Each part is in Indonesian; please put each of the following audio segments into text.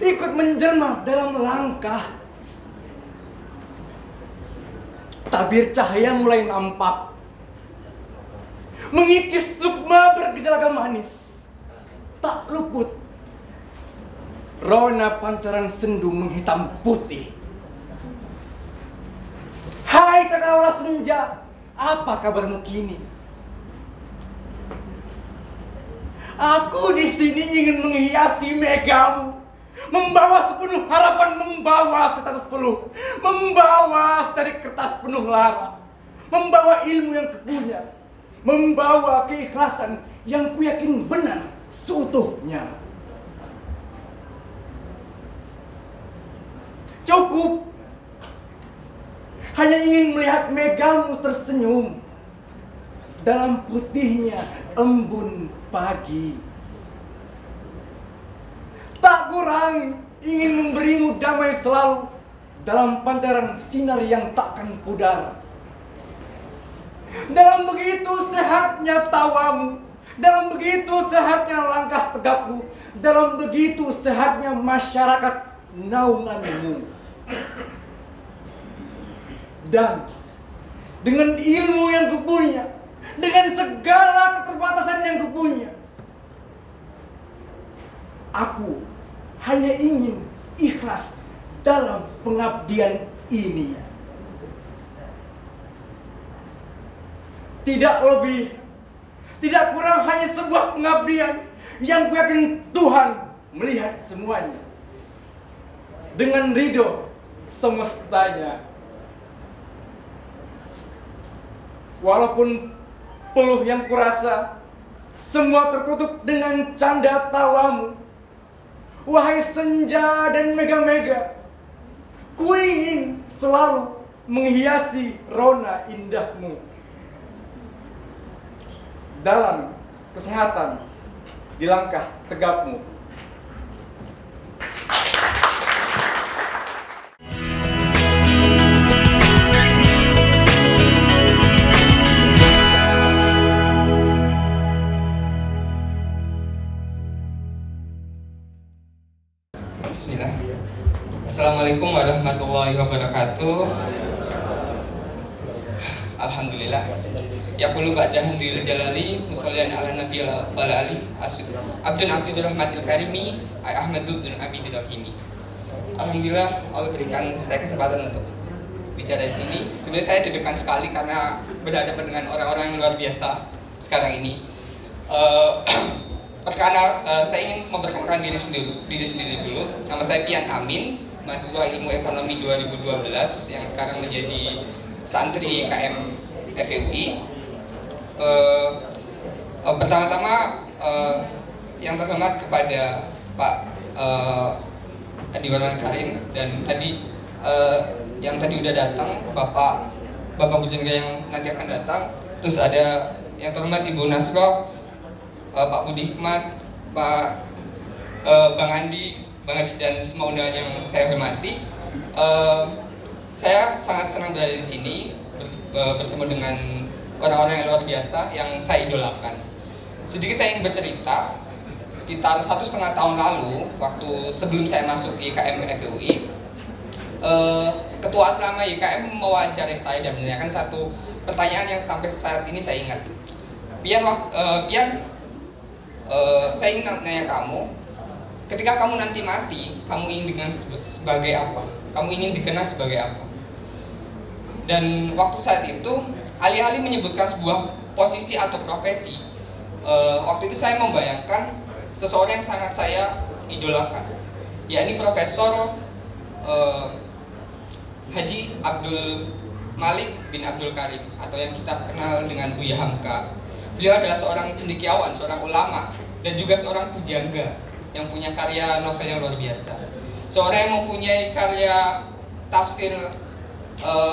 ikut menjelma dalam langkah. Tabir cahaya mulai nampak, mengikis sukma bergejala manis. Tak luput rona pancaran sendu menghitam putih. Hai cakrawala senja, apa kabarmu kini? Aku di sini ingin menghiasi megamu, membawa sepenuh harapan, membawa status peluh, membawa secarik kertas penuh lara, membawa ilmu yang kupunya, membawa keikhlasan yang kuyakin benar seutuhnya. Cukup hanya ingin melihat megamu tersenyum dalam putihnya embun pagi. Tak kurang ingin memberimu damai selalu dalam pancaran sinar yang takkan pudar. Dalam begitu sehatnya tawamu, dalam begitu sehatnya langkah tegapmu, dalam begitu sehatnya masyarakat naunganmu. Dan dengan ilmu yang kupunya, dengan segala keterbatasan yang kupunya, aku hanya ingin ikhlas dalam pengabdian ini. Tidak lebih, tidak kurang, hanya sebuah pengabdian yang kuyakin Tuhan melihat semuanya. Dengan ridho semestanya. Walaupun peluh yang kurasa semua tertutup dengan canda tawamu, wahai senja dan mega-mega, ku ingin selalu menghiasi rona indahmu. Dalam kesehatan di langkah tegapmu. Bismillah. Assalamualaikum warahmatullahi wabarakatuh. Alhamdulillah. Yaqulu ba'da hamdil jalali musallian ala nabiyil ali Abdul Azidur Rahmatil Karimi Ahmadu bin Abidin Rahimi. Alhamdulillah Allah berikan saya kesempatan untuk bicara di sini. Sebenarnya saya deg-degan sekali karena berhadapan dengan orang-orang yang luar biasa sekarang ini. Pertama, saya ingin memperkenalkan diri sendiri dulu. Nama saya Pian Amin, mahasiswa Ilmu Ekonomi 2012 yang sekarang menjadi santri KM FEUI. Pertama-tama yang terhormat kepada Pak Adi Warman Karim dan tadi yang tadi udah datang Bapak Bujengga yang nanti akan datang. Terus ada yang terhormat Ibu Nasro, Pak Budi Hikmat, Pak Bang Andi, Bang Adi dan semua undangan yang saya hormati. Saya sangat senang berada di sini bertemu dengan orang-orang yang luar biasa yang saya idolakan. Sedikit saya ingin bercerita. Sekitar 1,5 tahun lalu, waktu sebelum saya masuk IKM FEUI, Ketua Asrama IKM mewawancari saya dan menanyakan satu pertanyaan yang sampai saat ini saya ingat. Pian, saya ingin nanya kamu, ketika kamu nanti mati, kamu ingin dikenal sebagai apa? Kamu ingin dikenal sebagai apa? Dan waktu saat itu, alih-alih menyebutkan sebuah posisi atau profesi, waktu itu saya membayangkan seseorang yang sangat saya idolakan, yakni Profesor Haji Abdul Malik bin Abdul Karim, atau yang kita kenal dengan Buya Hamka. Beliau adalah seorang cendekiawan, seorang ulama, dan juga seorang pujangga yang punya karya novel yang luar biasa. Seorang yang mempunyai karya tafsir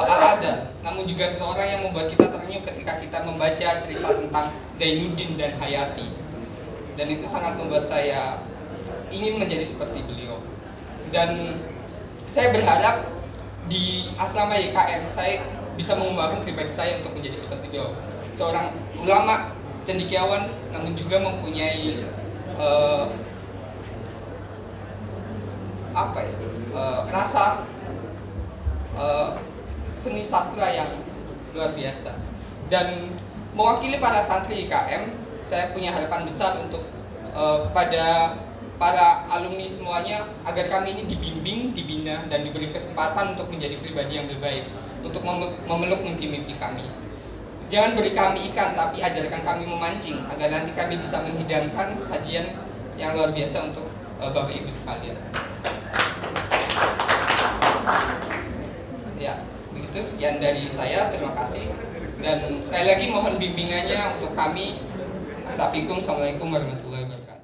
Al-Azhar, namun juga seseorang yang membuat kita terenyuh ketika kita membaca cerita tentang Zainuddin dan Hayati. Dan itu sangat membuat saya ingin menjadi seperti beliau. Dan saya berharap di asrama YKM saya bisa mengembangkan pribadi saya untuk menjadi seperti beliau. Seorang ulama, cendekiawan, namun juga mempunyai rasa seni sastra yang luar biasa. Dan mewakili para santri IKM, saya punya harapan besar untuk kepada para alumni semuanya agar kami ini dibimbing, dibina, dan diberi kesempatan untuk menjadi pribadi yang lebih baik, untuk memeluk mimpi-mimpi kami. Jangan beri kami ikan, tapi ajarkan kami memancing agar nanti kami bisa menghidangkan sajian yang luar biasa untuk Bapak Ibu sekalian. Ya, begitu sekian dari saya. Terima kasih. Dan sekali lagi mohon bimbingannya untuk kami. Astagfirullahaladzim. Assalamualaikum warahmatullahi wabarakatuh.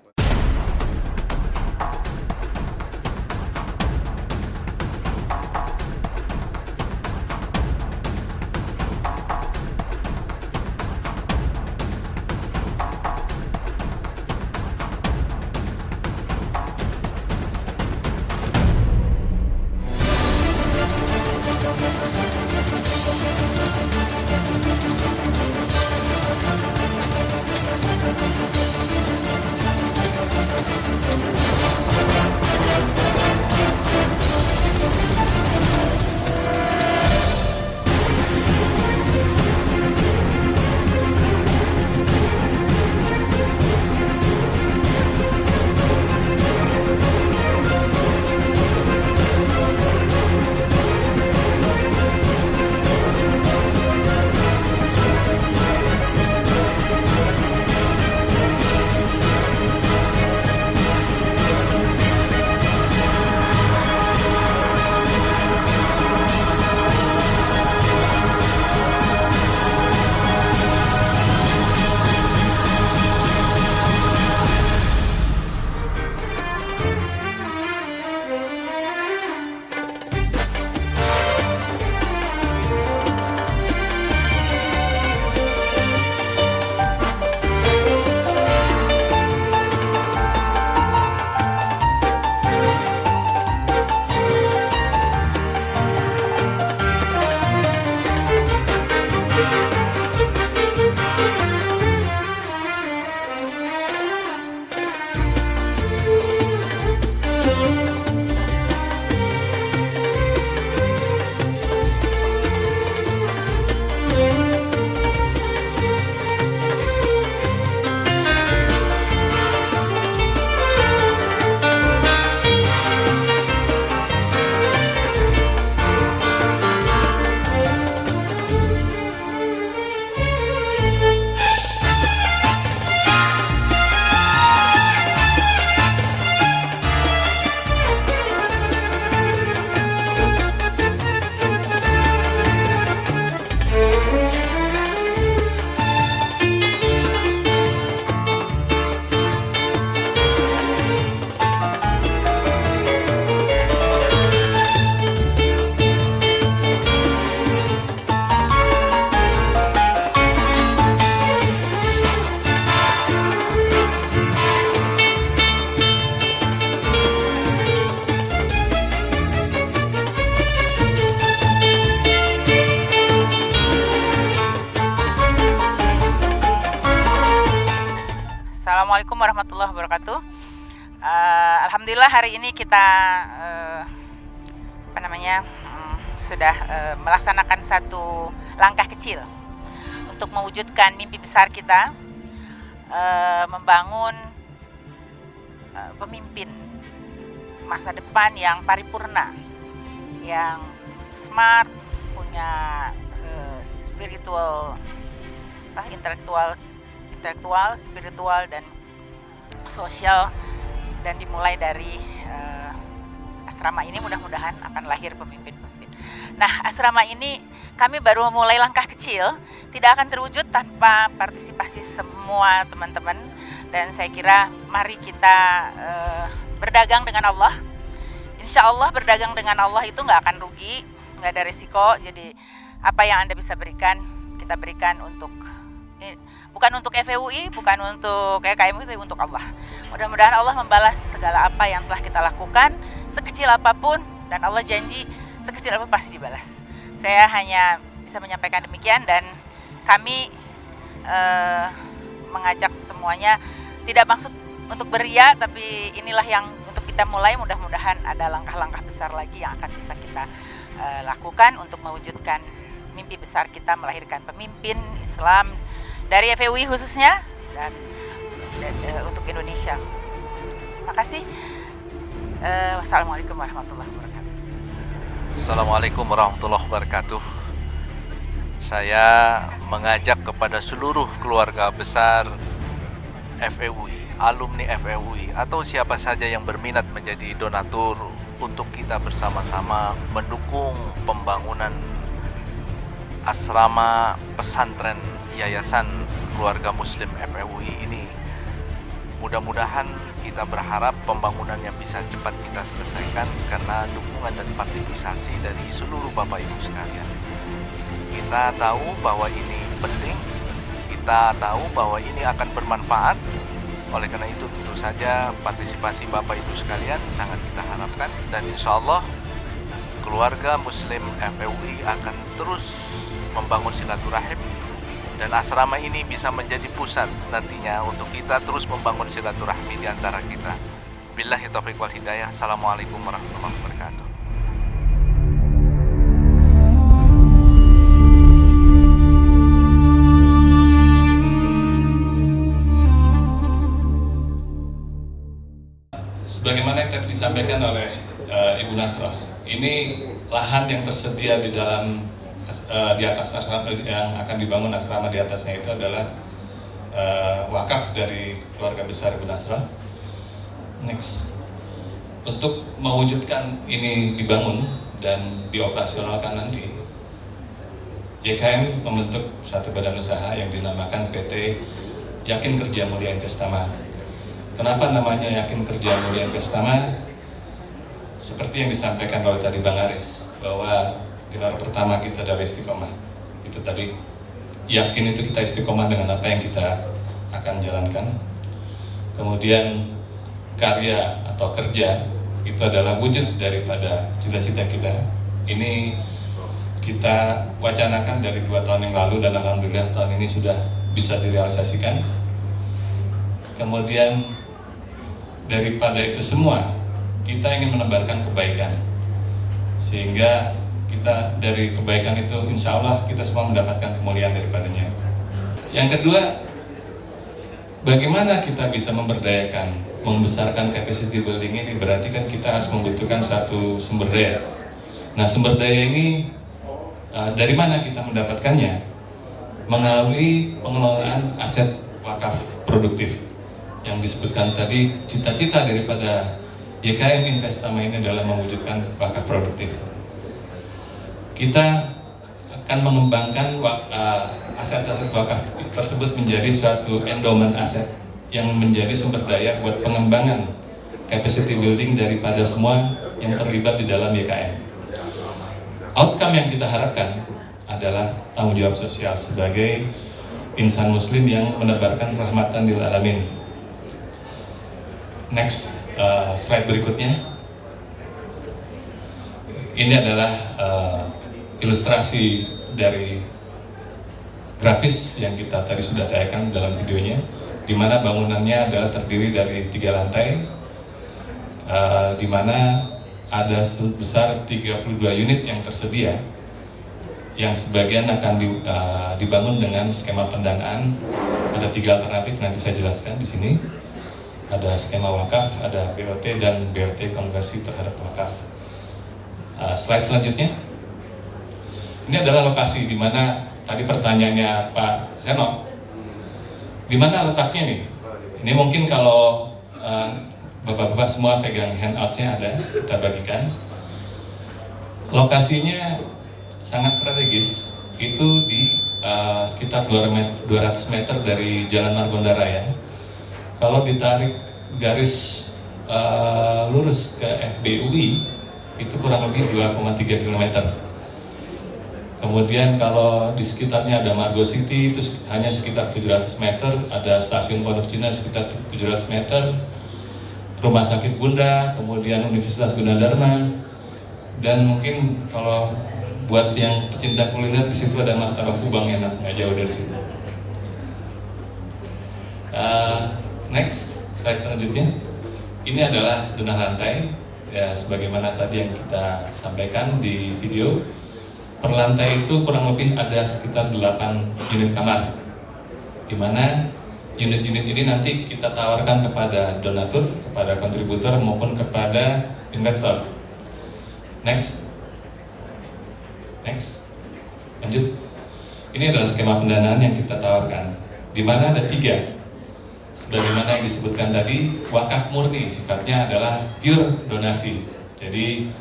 Assalamualaikum warahmatullahi wabarakatuh. Alhamdulillah hari ini kita sudah melaksanakan satu langkah kecil untuk mewujudkan mimpi besar kita, membangun pemimpin masa depan yang paripurna, yang smart, punya intelektual, spiritual, dan sosial, dan dimulai dari asrama ini mudah-mudahan akan lahir pemimpin-pemimpin. Nah, asrama ini kami baru memulai langkah kecil, tidak akan terwujud tanpa partisipasi semua teman-teman, dan saya kira mari kita berdagang dengan Allah. Insya Allah berdagang dengan Allah itu nggak akan rugi, nggak ada risiko. Jadi apa yang Anda bisa berikan, kita berikan untuk bukan untuk FEUI, bukan untuk KKM, tapi untuk Allah. Mudah-mudahan Allah membalas segala apa yang telah kita lakukan, sekecil apapun, dan Allah janji sekecil apapun pasti dibalas. Saya hanya bisa menyampaikan demikian, dan kami mengajak semuanya, tidak maksud untuk beria, tapi inilah yang untuk kita mulai, mudah-mudahan ada langkah-langkah besar lagi yang akan bisa kita lakukan untuk mewujudkan mimpi besar kita melahirkan pemimpin Islam dari FEUI khususnya dan untuk Indonesia. Terima kasih. Wassalamualaikum warahmatullahi wabarakatuh. Assalamualaikum warahmatullahi wabarakatuh. Saya mengajak kepada seluruh keluarga besar FEUI, alumni FEUI, atau siapa saja yang berminat menjadi donatur untuk kita bersama-sama mendukung pembangunan asrama pesantren Yayasan Keluarga Muslim FEUI ini. Mudah-mudahan kita berharap pembangunannya bisa cepat kita selesaikan karena dukungan dan partisipasi dari seluruh Bapak Ibu sekalian. Kita tahu bahwa ini penting, kita tahu bahwa ini akan bermanfaat. Oleh karena itu tentu saja partisipasi Bapak Ibu sekalian sangat kita harapkan, dan insya Allah keluarga Muslim FEUI akan terus membangun silaturahim dan asrama ini bisa menjadi pusat nantinya untuk kita terus membangun silaturahmi di antara kita. Billahi taufiq wal hidayah. Assalamualaikum warahmatullahi wabarakatuh. Sebagaimana yang tadi disampaikan oleh Ibu Nasrah, ini lahan yang tersedia di dalam di atas asrama yang akan dibangun asrama di atasnya itu adalah wakaf dari keluarga besar Ibu Nasrah. Next, untuk mewujudkan ini dibangun dan dioperasionalkan nanti, YKM membentuk satu badan usaha yang dinamakan PT Yakin Kerja Mulia Investama. Kenapa namanya Yakin Kerja Mulia Investama? Seperti yang disampaikan oleh tadi Bang Aris, bahwa pilar pertama kita adalah istiqomah. Itu tadi, yakin itu kita istiqomah dengan apa yang kita akan jalankan. Kemudian karya atau kerja itu adalah wujud daripada cita-cita kita. Ini kita wacanakan dari 2 tahun yang lalu dan alhamdulillah tahun ini sudah bisa direalisasikan. Kemudian daripada itu semua, kita ingin menebarkan kebaikan, sehingga kita dari kebaikan itu insya Allah kita semua mendapatkan kemuliaan daripadanya. Yang kedua, bagaimana kita bisa memberdayakan, membesarkan capacity building ini? Berarti kan kita harus membutuhkan satu sumber daya. Nah, sumber daya ini dari mana kita mendapatkannya? Melalui pengelolaan aset wakaf produktif. Yang disebutkan tadi, cita-cita daripada YKM Investama ini adalah mewujudkan wakaf produktif. Kita akan mengembangkan aset-aset wakaf tersebut menjadi suatu endowment aset yang menjadi sumber daya buat pengembangan capacity building daripada semua yang terlibat di dalam YKM. Outcome yang kita harapkan adalah tanggung jawab sosial sebagai insan muslim yang menebarkan rahmatan lil alamin. Next, slide berikutnya. Ini adalah ilustrasi dari grafis yang kita tadi sudah tayangkan dalam videonya, di mana bangunannya adalah terdiri dari 3 lantai, di mana ada sebesar 32 unit yang tersedia, yang sebagian akan dibangun dengan skema pendanaan. Ada 3 alternatif, nanti saya jelaskan di sini. Ada skema wakaf, ada BOT, dan BOT konversi terhadap wakaf. Slide selanjutnya. Ini adalah lokasi di mana tadi pertanyaannya Pak Seno, di mana letaknya nih? Ini mungkin kalau bapak-bapak semua pegang handouts-nya ada, kita bagikan. Lokasinya sangat strategis, itu di sekitar 200 meter dari Jalan Margonda Raya. Kalau ditarik garis lurus ke FBUI, itu kurang lebih 2,3 km. Kemudian kalau di sekitarnya ada Margo City, itu hanya sekitar 700 meter, ada stasiun Pondok Cina sekitar 700 meter, Rumah Sakit Bunda, kemudian Universitas Gunadarma, dan mungkin kalau buat yang pecinta kuliner, di situ ada martabak Kubang enak, nggak jauh dari situ. Next, slide selanjutnya. ini adalah donah lantai, ya sebagaimana tadi yang kita sampaikan di video. Per lantai itu kurang lebih ada sekitar 8 unit kamar, di mana unit-unit ini nanti kita tawarkan kepada donatur, kepada kontributor maupun kepada investor. Next, lanjut. Ini adalah skema pendanaan yang kita tawarkan, di mana ada 3. Sebagaimana yang disebutkan tadi, wakaf murni sifatnya adalah pure donasi. Jadi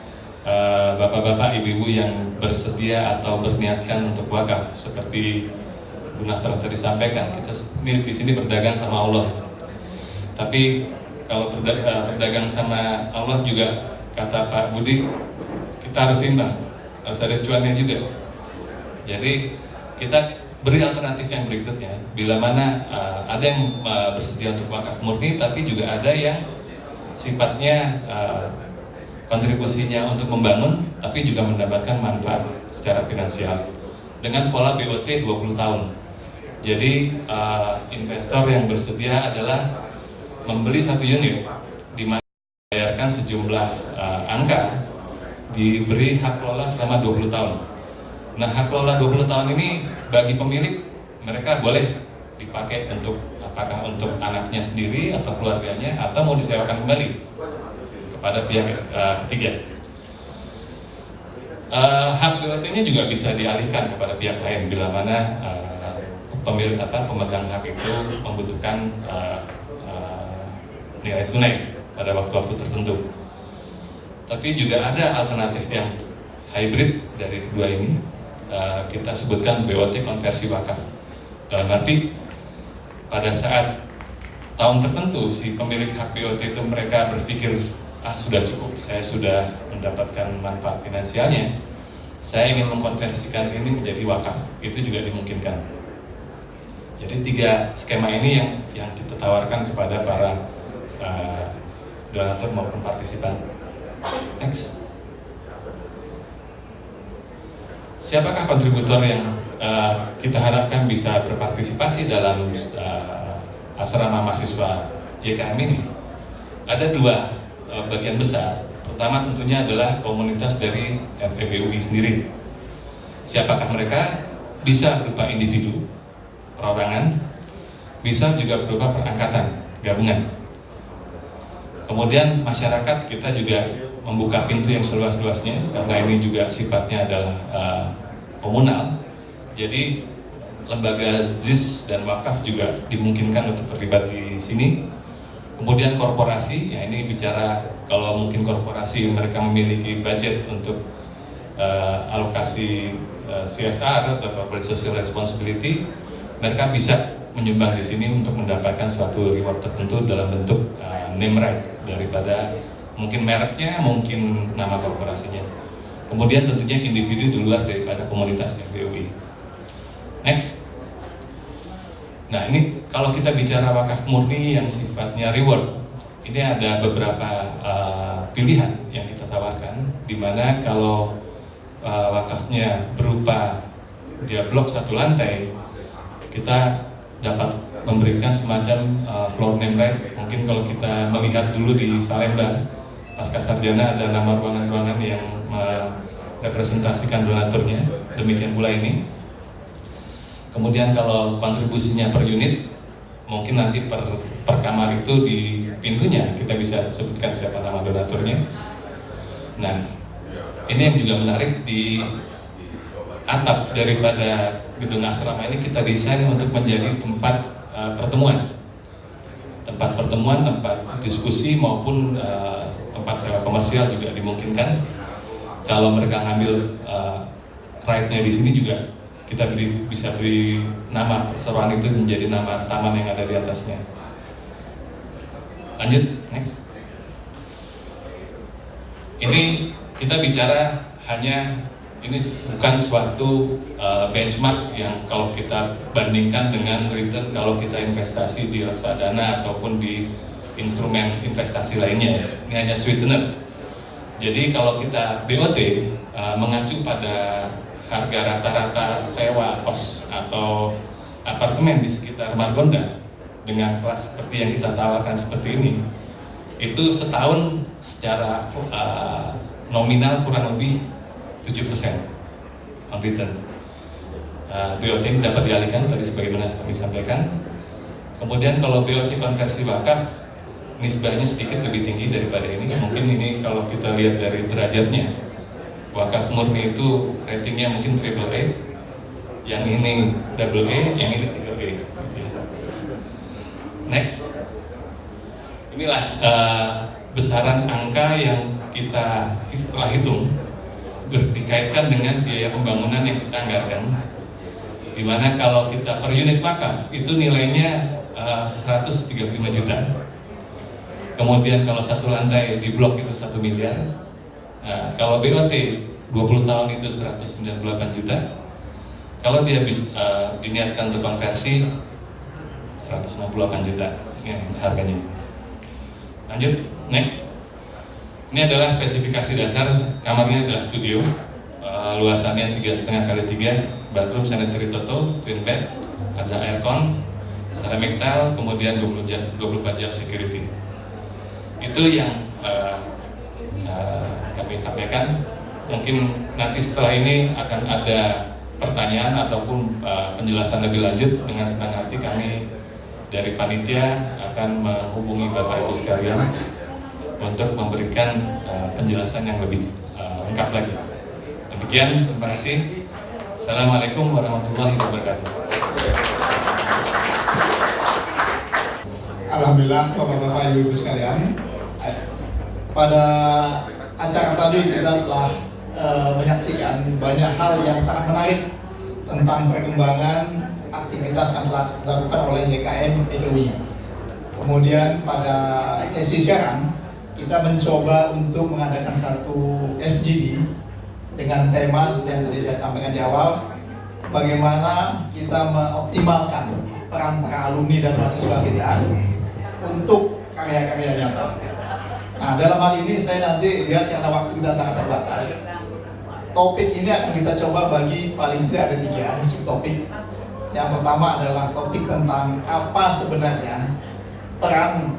bapak-bapak, ibu-ibu yang bersedia atau berniatkan untuk wakaf, seperti Bu Nasrah tadi sampaikan, kita di sini berdagang sama Allah. Tapi kalau berdagang sama Allah juga, kata Pak Budi, kita harus imbang, harus ada cuannya juga. Jadi kita beri alternatif yang berikutnya, bila mana ada yang bersedia untuk wakaf murni, tapi juga ada yang sifatnya kontribusinya untuk membangun, tapi juga mendapatkan manfaat secara finansial dengan pola BOT 20 tahun. Jadi investor yang bersedia adalah membeli 1 unit, di mana membayarkan sejumlah angka, diberi hak kelola selama 20 tahun. Nah, hak kelola 20 tahun ini bagi pemilik, mereka boleh dipakai untuk apakah untuk anaknya sendiri atau keluarganya, atau mau disewakan kembali kepada pihak ketiga. Hak BOT-nya juga bisa dialihkan kepada pihak lain bila mana pemilik pemegang hak itu membutuhkan nilai tunai pada waktu-waktu tertentu. Tapi juga ada alternatif yang hybrid dari kedua ini. Kita sebutkan BOT konversi wakaf. Dalam arti pada saat tahun tertentu si pemilik hak BOT itu mereka berpikir, sudah cukup, saya sudah mendapatkan manfaat finansialnya, saya ingin mengkonversikan ini menjadi wakaf. Itu juga dimungkinkan. Jadi 3 skema ini yang kita tawarkan kepada para donatur maupun partisipan. Next. Siapakah kontributor yang kita harapkan bisa berpartisipasi dalam asrama mahasiswa YKM ini? Ada 2 bagian besar. Pertama tentunya adalah komunitas dari FEBUI sendiri. Siapakah mereka? Bisa berupa individu, perorangan, bisa juga berupa perangkatan, gabungan. Kemudian masyarakat, kita juga membuka pintu yang seluas-luasnya, karena ini juga sifatnya adalah komunal. Jadi lembaga ZIS dan wakaf juga dimungkinkan untuk terlibat di sini. Kemudian korporasi, ya ini bicara kalau mungkin korporasi mereka memiliki budget untuk alokasi CSR atau Corporate Social Responsibility, mereka bisa menyumbang di sini untuk mendapatkan suatu reward tertentu dalam bentuk name right daripada mungkin mereknya, mungkin nama korporasinya. Kemudian tentunya individu di luar daripada komunitas FEBUI. Next. Nah, ini kalau kita bicara wakaf murni yang sifatnya reward, ini ada beberapa pilihan yang kita tawarkan, di mana kalau wakafnya berupa dia blok 1 lantai, kita dapat memberikan semacam floor name right. Mungkin kalau kita melihat dulu di Salemba pasca sarjana ada nama ruangan-ruangan yang merepresentasikan donaturnya, demikian pula ini. Kemudian kalau kontribusinya per unit, mungkin nanti per kamar itu di pintunya kita bisa sebutkan siapa nama donaturnya. Nah, ini yang juga menarik, di atap daripada gedung asrama ini kita desain untuk menjadi tempat pertemuan, tempat diskusi maupun tempat sewa komersial juga dimungkinkan. Kalau mereka ngambil ride-nya di sini juga kita bisa beri nama perseroan itu menjadi nama taman yang ada di atasnya. Lanjut, next. Ini kita bicara hanya, ini bukan suatu benchmark yang kalau kita bandingkan dengan return kalau kita investasi di reksadana ataupun di instrumen investasi lainnya. Ini hanya sweetener. Jadi kalau kita BOT mengacu pada harga rata-rata sewa kos atau apartemen di sekitar Margonda dengan kelas seperti yang kita tawarkan seperti itu setahun secara nominal kurang lebih 7% on return. BOT ini dapat dialihkan tadi sebagaimana kami sampaikan. Kemudian kalau BOT konversi wakaf nisbahnya sedikit lebih tinggi daripada ini. Mungkin ini kalau kita lihat dari derajatnya, wakaf murni itu ratingnya mungkin AAA, yang ini AA, yang ini single A. Next, inilah besaran angka yang kita telah hitung dikaitkan dengan biaya pembangunan yang kita anggarkan, di mana kalau kita per unit wakaf itu nilainya 135 juta. Kemudian kalau satu lantai di blok itu 1 miliar. Kalau BOT 20 tahun itu 198 juta. Kalau dia diniatkan untuk konversi 168 juta ya, harganya. Lanjut, next. Ini adalah spesifikasi dasar. Kamarnya adalah studio, luasannya 3,5 kali 3, bathroom sanitary total, twin bed, ada aircon, ceramic tile, kemudian 24 jam security. Itu yang kami sampaikan. Mungkin nanti setelah ini akan ada pertanyaan ataupun penjelasan lebih lanjut. Dengan senang hati kami dari panitia akan menghubungi Bapak Ibu sekalian untuk memberikan penjelasan yang lebih lengkap lagi. Demikian, terima kasih. Assalamualaikum warahmatullahi wabarakatuh. Alhamdulillah, Bapak-Bapak, Ibu-Ibu sekalian, pada acara tadi kita telah menyaksikan banyak hal yang sangat menarik tentang perkembangan aktivitas yang telah dilakukan oleh YKM FEUI. Kemudian pada sesi sekarang kita mencoba untuk mengadakan satu FGD dengan tema seperti yang tadi saya sampaikan di awal, bagaimana kita mengoptimalkan peran para alumni dan mahasiswa kita untuk karya-karya nyata. Nah, dalam hal ini saya nanti lihat karena waktu kita sangat terbatas, topik ini akan kita coba bagi paling tidak ada 3 subtopik. Yang pertama adalah topik tentang apa sebenarnya peran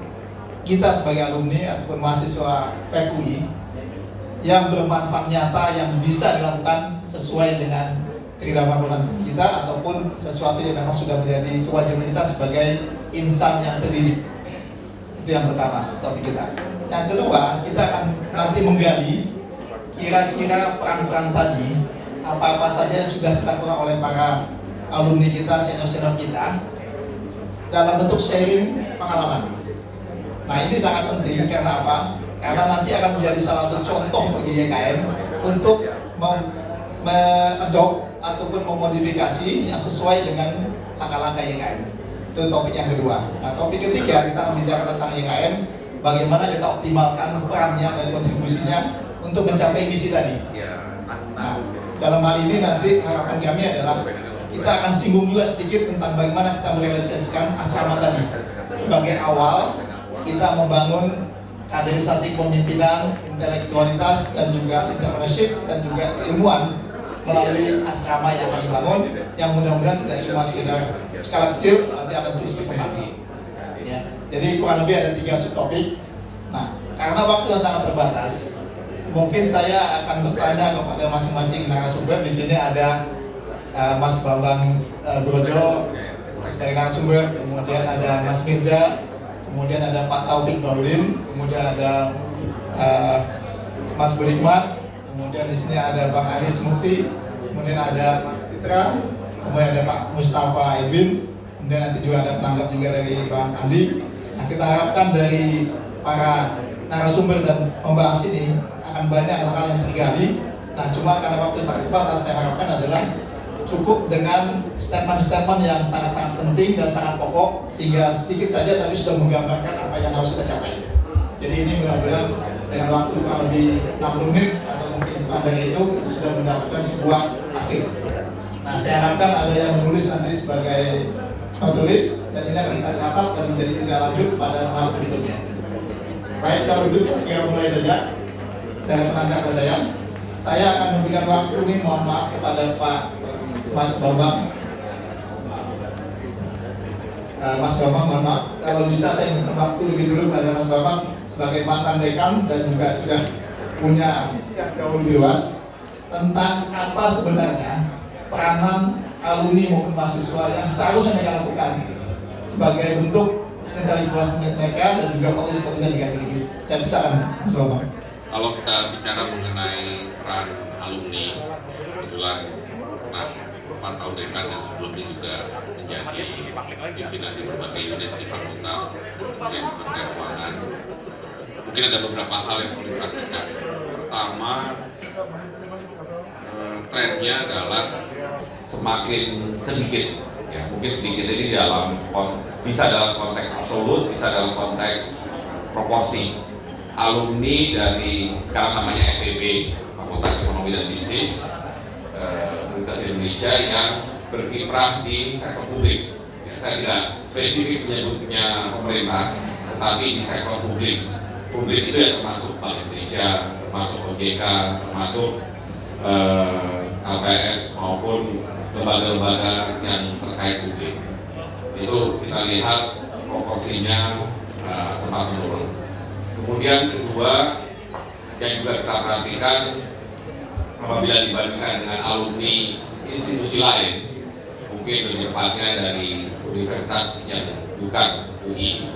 kita sebagai alumni ataupun mahasiswa FEUI yang bermanfaat nyata yang bisa dilakukan sesuai dengan kehidupan kita ataupun sesuatu yang memang sudah menjadi kewajiban kita sebagai insan yang terdidik. Itu yang pertama, topik kita. Yang kedua, kita akan nanti menggali kira-kira peran-peran tadi, apa-apa saja yang sudah dilakukan oleh para alumni kita, senior-senior kita dalam bentuk sharing pengalaman. Nah, ini sangat penting karena apa? Karena nanti akan menjadi salah satu contoh bagi YKM untuk mengadopt ataupun memodifikasi yang sesuai dengan langkah-langkah YKM. Itu topik yang kedua. Nah, topik ketiga kita akan bicara tentang YKM, bagaimana kita optimalkan perannya dan kontribusinya untuk mencapai misi tadi. Nah, dalam hal ini nanti harapan kami adalah kita akan singgung juga sedikit tentang bagaimana kita merealisasikan asrama tadi. Sebagai awal, kita membangun kaderisasi kepemimpinan, intelektualitas, dan juga entrepreneurship, dan juga keilmuan melalui asrama yang akan dibangun, yang mudah-mudahan tidak cuma sekedar skala kecil, tapi akan terus berkembang. Ya. Jadi kurang lebih ada 3 subtopik. Nah, karena waktu yang sangat terbatas, mungkin saya akan bertanya kepada masing-masing narasumber. Di sini ada Mas Bambang Brojo sebagai narasumber, kemudian ada Mas Mirza, kemudian ada Pak Taufik Baudin, kemudian ada Mas Burikmat, kemudian di sini ada Bang Aris Mukti, kemudian ada Mas Fitra, kemudian ada Pak Mustafa Edwin, kemudian nanti juga ada penanggap juga dari Bang Andi. Nah, kita harapkan dari para narasumber dan pembahas ini akan banyak hal-hal yang tergali. Nah, cuma karena waktu sangat terbatas, saya harapkan adalah cukup dengan statement-statement yang sangat-sangat penting dan sangat pokok, sehingga sedikit saja tapi sudah menggambarkan apa yang harus kita capai. Jadi ini mudah-mudahan dengan waktu kurang lebih 60 menit atau mungkin dari itu sudah mendapatkan sebuah hasil. Nah, saya harapkan ada yang menulis nanti sebagai penulis, dan ini akan kita catat dan menjadi tindak lanjut pada tahap berikutnya. Baik, kalau begitu kita segera mulai saja. Dan penanda saya akan memberikan waktu ini, mohon maaf kepada Pak Mas Bambang. Mas Bambang, mohon maaf, kalau bisa saya minta waktu lebih dulu pada Mas Bambang sebagai mantan dekan dan juga sudah punya visi yang jauh lebih luas tentang apa sebenarnya peranan alumni maupun mahasiswa yang seharusnya mereka lakukan sebagai bentuk mentalitas mereka dan juga potensi-potensi yang mereka miliki. Saya persilakan Mas Bambang. Kalau kita bicara mengenai peran alumni, kebetulan pernah 4 tahun dekan dan sebelumnya juga menjadi pimpinan di berbagai unit di fakultas dan Kementerian Keuangan. Mungkin ada beberapa hal yang perlu diperhatikan. Pertama, trennya adalah semakin sedikit, ya mungkin sedikit ini bisa dalam konteks absolut, bisa dalam konteks proporsi. Alumni dari sekarang namanya FEB, Fakultas Ekonomi dan Bisnis Universitas Indonesia yang berkiprah di sektor publik. Ya, saya tidak spesifik menyebutnya pemerintah, tetapi di sektor publik. Publik itu ya termasuk Bank Indonesia, termasuk OJK, termasuk LPS maupun lembaga-lembaga yang terkait publik. Itu kita lihat proporsinya sempat menurun. Kemudian kedua yang juga kita perhatikan apabila dibandingkan dengan alumni institusi lain, mungkin lebih tepatnya dari universitas yang bukan UI,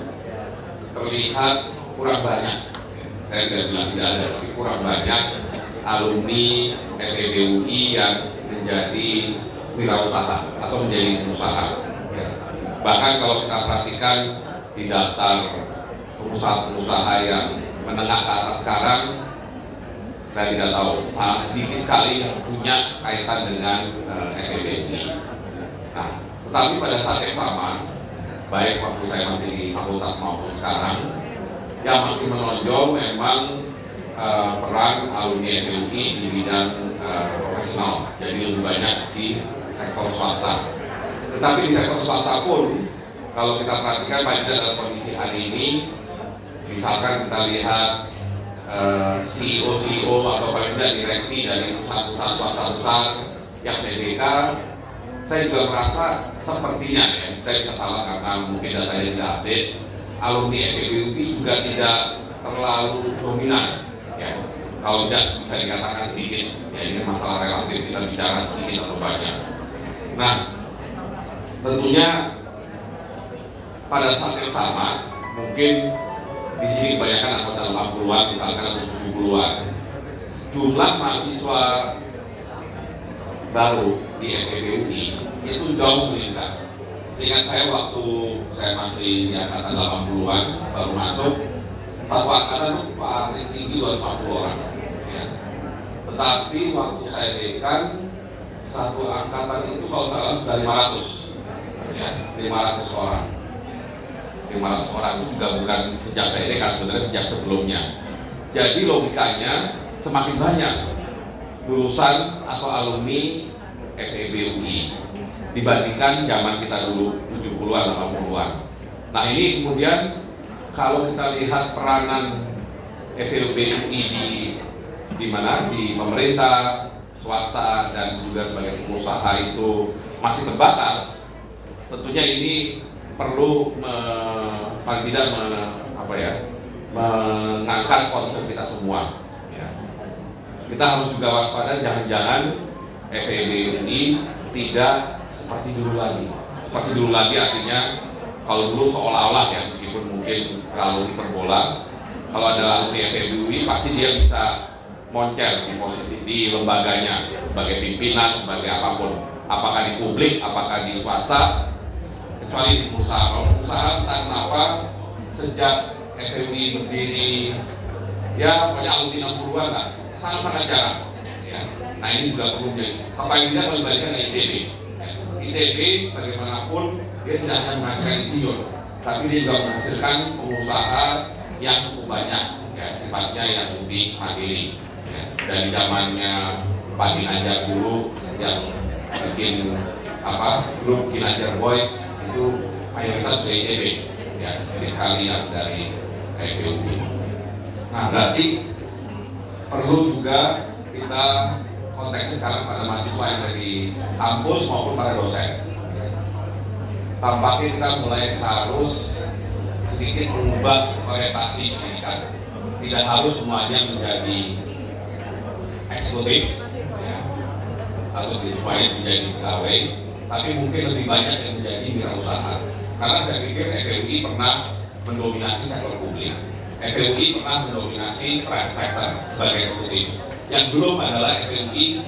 terlihat kurang banyak. Saya tidak bilang tidak ada, tapi kurang banyak alumni FEB UI yang menjadi wirausaha atau menjadi pengusaha. Bahkan kalau kita perhatikan di daftar pengusaha-pengusaha yang menengah ke atas sekarang, saya tidak tahu, sangat sedikit sekali yang punya kaitan dengan FEB UI. Nah, tetapi pada saat yang sama, baik waktu saya masih di fakultas maupun sekarang, yang makin menonjol memang peran alumni FEUI di bidang profesional, jadi lebih banyak di sektor swasta. Tetapi di sektor swasta pun, kalau kita perhatikan pada dalam kondisi hari ini, misalkan kita lihat CEO atau paling tidak direksi dari perusahaan-perusahaan swasta besar yang PBK, saya juga merasa sepertinya, ya, saya bisa salah karena mungkin datanya tidak update, alumni FEUI juga tidak terlalu dominan. Ya, kalau tidak bisa dikatakan sedikit, ya ini masalah relatif, kita bicara sedikit atau banyak. Nah, tentunya pada saat yang sama, mungkin di sini kebanyakan anggota 80-an, misalkan atau 70-an, jumlah mahasiswa baru di FEUI itu jauh meningkat. Seingat saya waktu saya masih di angkatan 80-an baru masuk, satu angkatan itu paling tinggi 250 orang. Ya. Tetapi waktu saya dekan, satu angkatan itu kalau salah sudah 500. Ya, 500 orang. 500 orang itu juga bukan sejak saya dekan, sebenarnya sejak sebelumnya. Jadi logikanya semakin banyak lulusan atau alumni FEUI dibandingkan zaman kita dulu 70-an, 80-an. Nah ini kemudian kalau kita lihat peranan FEUI di mana, di pemerintah, swasta dan juga sebagai pengusaha itu masih terbatas, tentunya ini perlu paling tidak mengangkat konsep kita semua. Ya. Kita harus juga waspada, jangan-jangan FEUI tidak seperti dulu lagi. Seperti dulu lagi artinya kalau dulu seolah-olah ya, meskipun mungkin terlalu hiperbola, kalau ada alumni FEUI pasti dia bisa moncer di posisi di lembaganya sebagai pimpinan, sebagai apapun, apakah di publik, apakah di swasta, kecuali di perusahaan. Kalau perusahaan entah kenapa sejak FEUI berdiri, ya pokoknya alumni 60-an lah, sangat-sangat jarang. Ya. Nah ini juga perlu menjadi, apalagi tidak kalau dibandingkan dengan ITB. Ya. ITB bagaimanapun dia tidak hanya menghasilkan insinyur, tapi dia juga menghasilkan pengusaha yang cukup banyak, ya, sifatnya yang lebih mandiri. Ya. Dari zamannya Pak Ginanjar dulu yang bikin grup Ginanjar Boys itu mayoritas dari ITB, ya sedikit sekali yang dari FEUI. Nah berarti perlu juga kita konteks sekarang pada mahasiswa yang dari kampus maupun para dosen. Tampaknya kita mulai harus sedikit mengubah orientasi pendidikan. Tidak harus semuanya menjadi eksekutif, ya, atau semuanya menjadi pegawai, tapi mungkin lebih banyak yang menjadi wirausaha. Karena saya pikir FEUI pernah mendominasi sektor publik, FEUI pernah mendominasi private sector sebagai eksekutif. Yang belum adalah FEUI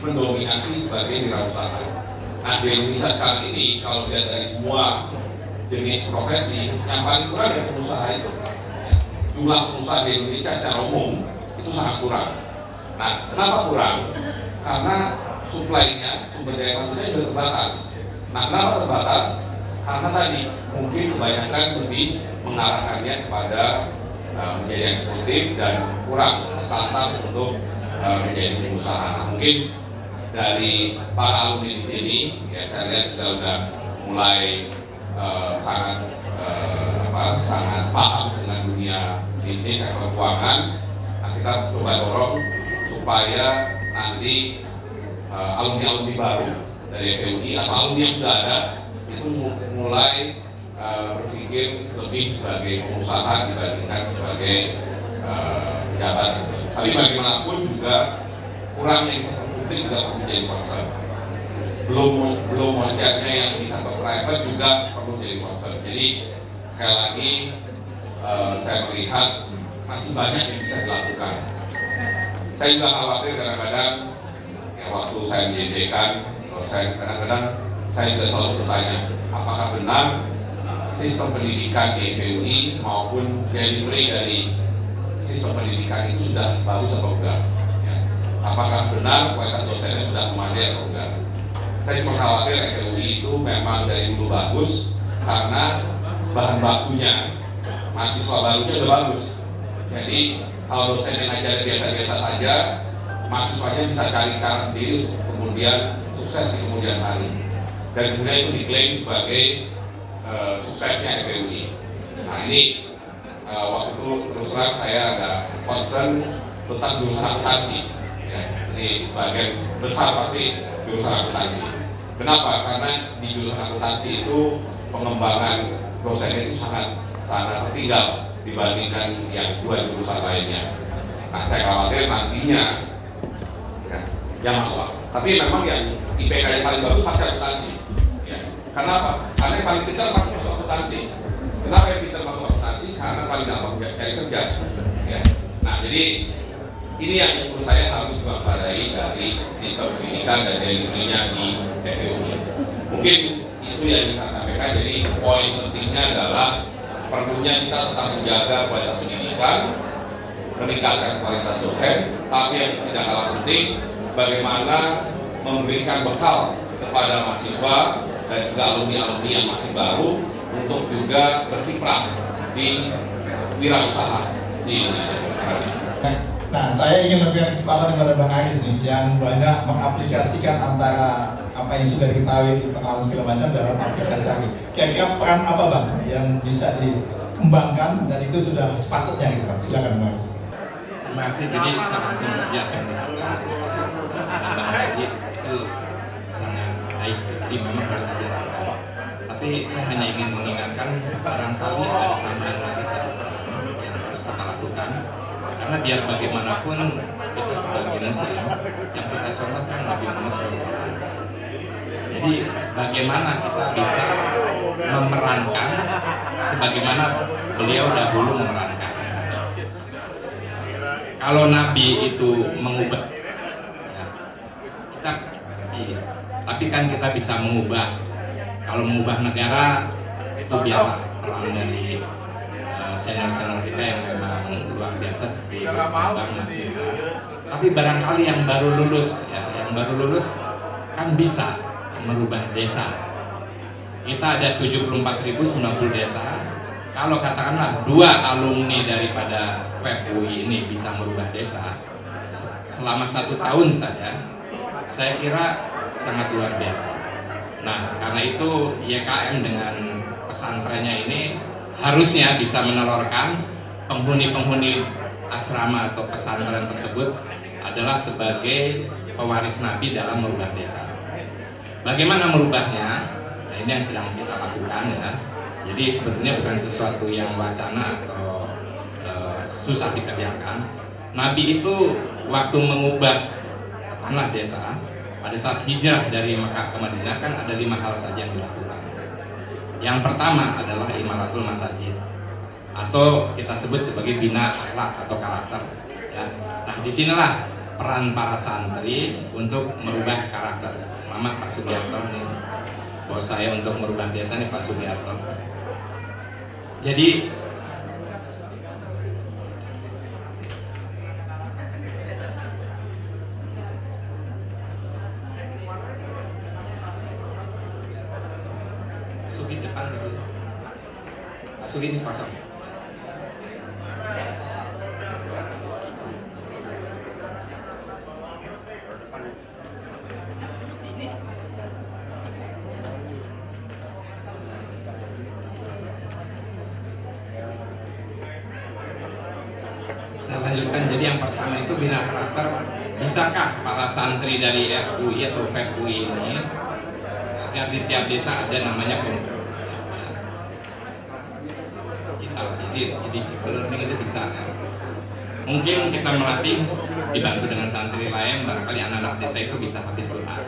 mendominasi sebagai wirausaha. Nah, di Indonesia sekarang ini kalau dilihat dari semua jenis profesi, yang paling kurang ya pengusaha itu. Ya, jumlah pengusaha di Indonesia secara umum itu sangat kurang. Nah, kenapa kurang? Karena suplainya, sumber daya manusia juga terbatas. Nah, kenapa terbatas? Karena tadi mungkin kebanyakan lebih mengarahkannya kepada menjadi eksekutif dan kurang tertantang untuk menjadi pengusaha. Nah, mungkin dari para alumni di sini, ya saya lihat kita udah mulai sangat paham dengan dunia bisnis sektor keuangan. Nah, kita coba dorong supaya nanti alumni-alumni baru dari FEUI atau alumni yang sudah ada itu mulai berpikir lebih sebagai pengusaha dibandingkan sebagai pejabat. Tapi bagaimanapun juga kurangnya di sektor publik juga perlu menjadi concern. Belum moncernya yang di sektor private juga perlu jadi concern. Jadi sekali lagi saya melihat masih banyak yang bisa dilakukan. Saya juga khawatir kadang-kadang ya, waktu saya menjadikan, kadang-kadang saya juga selalu bertanya, apakah benar sistem pendidikan di FEUI maupun delivery dari sistem pendidikan itu sudah bagus atau enggak? Ya. Apakah benar kualitas dosennya sudah memadai atau enggak? Saya cuma khawatir FEUI itu memang dari dulu bagus karena bahan bakunya mahasiswa barunya udah bagus. Jadi kalau dosennya ngajar biasa-biasa saja, mahasiswanya bisa cari cara sendiri untuk kemudian sukses di kemudian hari. Dan kemudian itu diklaim sebagai suksesnya FEUI. Nah ini waktu itu terus terang saya agak concern tentang jurusan akuntansi. Ya, ini sebagian besar pasti jurusan akuntansi. Kenapa? Karena di jurusan akuntansi itu pengembangan dosennya itu sangat tertinggal dibandingkan yang dua jurusan lainnya. Nah saya khawatir nantinya ya, yang masuk. Tapi memang yang IPK yang paling bagus pasti akuntansi. Ya. Kenapa? Karena yang paling pintar pasti masuk akuntansi. Kenapa yang pintar masuk akuntansi? Karena paling gampang cari kerja. Ya. Nah jadi ini yang menurut saya harus diwaspadai dari sistem pendidikan dan delivery-nya di FEUI. Mungkin itu yang bisa saya sampaikan. Jadi poin pentingnya adalah perlunya kita tetap menjaga kualitas pendidikan, meningkatkan kualitas dosen, tapi yang tidak kalah penting bagaimana memberikan bekal kepada mahasiswa dan juga alumni-alumni yang masih baru untuk juga berkiprah di wirausaha di Indonesia. Terima kasih. Nah, saya ingin memberikan kesempatan kepada Bang Aris nih, yang banyak mengaplikasikan antara apa yang sudah diketahui di pengalaman segala macam dalam aplikasi lagi. Kira-kira peran apa Bang yang bisa dikembangkan dan itu sudah sepatutnya gitu Bang? Silakan Bang Aris. Terima kasih. Jadi saya langsung saja akan Bang tadi itu sangat baik. Jadi memang harus dilakukan. Tapi saya hanya ingin mengingatkan barangkali ada tambahan lagi satu peran yang harus kita lakukan. Karena biar bagaimanapun kita sebagai Muslim yang kita contohkan Nabi Muhammad SAW. Jadi bagaimana kita bisa memerankan sebagaimana beliau dahulu memerankan. Kalau Nabi itu mengubah, ya, kita, tapi kan kita bisa mengubah. Kalau mengubah negara itu biarlah peran dari senior-senior kita yang memang luar biasa seperti Mas Bambang, Mas Desa. Tapi barangkali yang baru lulus, ya, yang baru lulus kan bisa merubah desa. Kita ada 74.090 desa. Kalau katakanlah 2 alumni daripada FEUI ini bisa merubah desa selama 1 tahun saja, saya kira sangat luar biasa. Nah, karena itu YKM dengan pesantrennya ini harusnya bisa menelurkan penghuni-penghuni asrama atau pesantren tersebut adalah sebagai pewaris Nabi dalam merubah desa. Bagaimana merubahnya? Nah, ini yang sedang kita lakukan ya. Jadi sebetulnya bukan sesuatu yang wacana atau susah dikerjakan. Nabi itu waktu mengubah tanah desa pada saat hijrah dari Mekah ke Madinah kan ada 5 hal saja yang dilakukan. Yang pertama adalah imaratul masajid, atau kita sebut sebagai bina akhlak atau karakter. Ya. Nah, disinilah peran para santri untuk merubah karakter. Selamat Pak Sugiarto nih, bos saya untuk merubah desa nih Pak Sugiarto. Jadi Sugi depan dulu. Pak Sugi ini kosong. Saya lanjutkan. Jadi yang pertama itu bina karakter. Bisakah para santri dari FUI atau FEPUI ini agar di tiap desa ada namanya jadi learning itu bisa ya. Mungkin kita melatih dibantu dengan santri lain, barangkali anak-anak desa itu bisa hafiz Quran.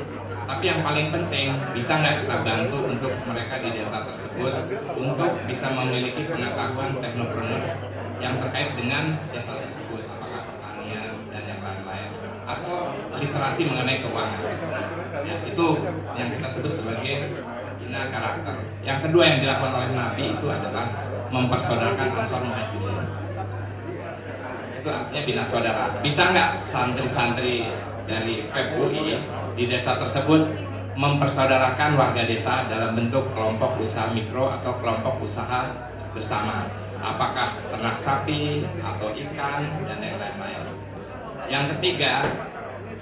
Tapi yang paling penting, bisa nggak kita bantu untuk mereka di desa tersebut untuk bisa memiliki pengetahuan teknopreneur yang terkait dengan desa tersebut, apakah pertanian dan yang lain-lain, atau literasi mengenai keuangan. Ya, itu yang kita sebut sebagai bina karakter. Yang kedua yang dilakukan oleh Nabi itu adalah mempersaudarakan Ansar Muhajirin. Itu artinya bina saudara. Bisa nggak santri-santri dari FEPUI di desa tersebut mempersaudarakan warga desa dalam bentuk kelompok usaha mikro atau kelompok usaha bersama? Apakah ternak sapi atau ikan dan yang lain-lain. Yang ketiga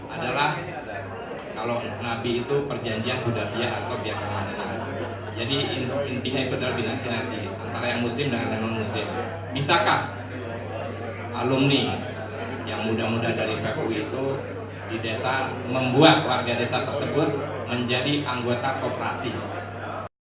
adalah kalau Nabi itu perjanjian Hudaybiyah atau Biaqah Madinah. Jadi intinya itu adalah bina sinergi antara yang muslim dengan yang non muslim. Bisakah alumni yang muda-muda dari FEPUI itu di desa membuat warga desa tersebut menjadi anggota koperasi